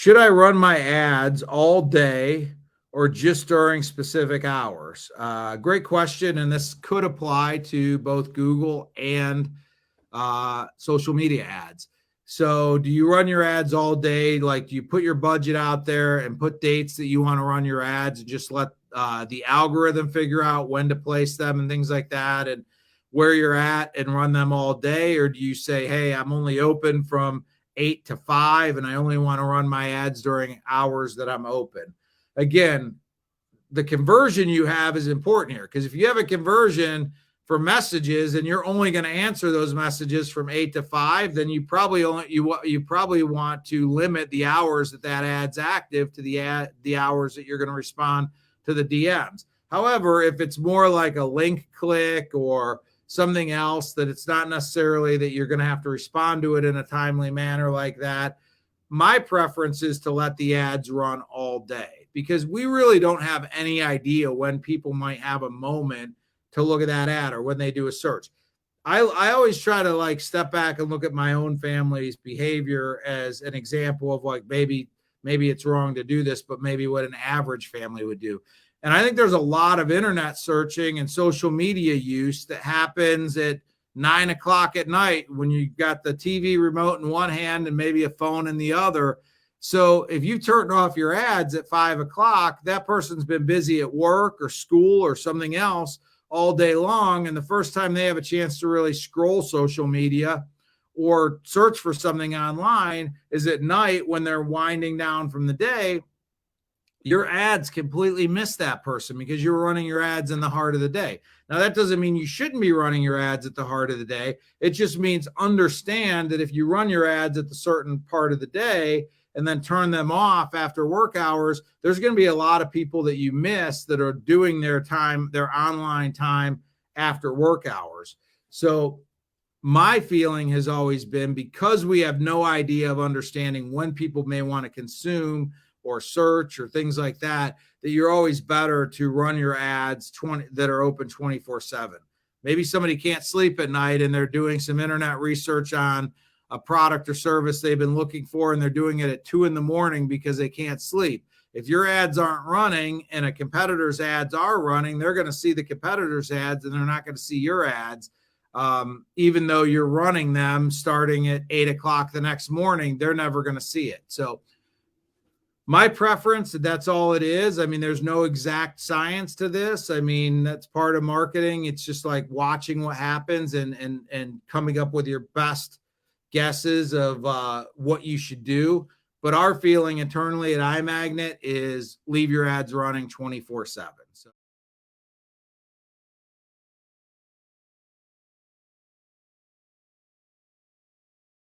Should I run my ads all day or just during specific hours? Great question. And this could apply to both Google and social media ads. So, do you run your ads all day? Like, do you put your budget out there and put dates that you want to run your ads and just let the algorithm figure out when to place them and things like that and where you're at and run them all day? Or do you say, hey, I'm only open from 8 to 5 and I only want to run my ads during hours that I'm open? Again, the conversion you have is important here, because if you have a conversion for messages and you're only going to answer those messages from 8 to 5, then you probably want to limit the hours that ad's active to the hours that you're going to respond to the DMs. However, if it's more like a link click or something else, that it's not necessarily that you're going to have to respond to it in a timely manner like that, my preference is to let the ads run all day, because we really don't have any idea when people might have a moment to look at that ad or when they do a search. I always try to like step back and look at my own family's behavior as an example of like, maybe it's wrong to do this, but maybe what an average family would do. And I think there's a lot of internet searching and social media use that happens at 9 o'clock at night when you got the TV remote in one hand and maybe a phone in the other. So if you turn off your ads at 5 o'clock, that person's been busy at work or school or something else all day long. And the first time they have a chance to really scroll social media or search for something online is at night when they're winding down from the day. Your ads completely miss that person because you're running your ads in the heart of the day. Now, that doesn't mean you shouldn't be running your ads at the heart of the day. It just means understand that if you run your ads at the certain part of the day and then turn them off after work hours, there's going to be a lot of people that you miss that are doing their online time after work hours. So my feeling has always been, because we have no idea of understanding when people may want to consume or search or things like that, that you're always better to run your ads that are open 24/7. Maybe somebody can't sleep at night and they're doing some internet research on a product or service they've been looking for, and they're doing it at 2 a.m. because they can't sleep. If your ads aren't running and a competitor's ads are running, they're going to see the competitor's ads and they're not going to see your ads. Even though you're running them starting at 8 o'clock the next morning, they're never going to see it. So my preference, that's all it is. I mean, there's no exact science to this. I mean, that's part of marketing. It's just like watching what happens and coming up with your best guesses of what you should do. But our feeling internally at iMagnet is leave your ads running 24/7. So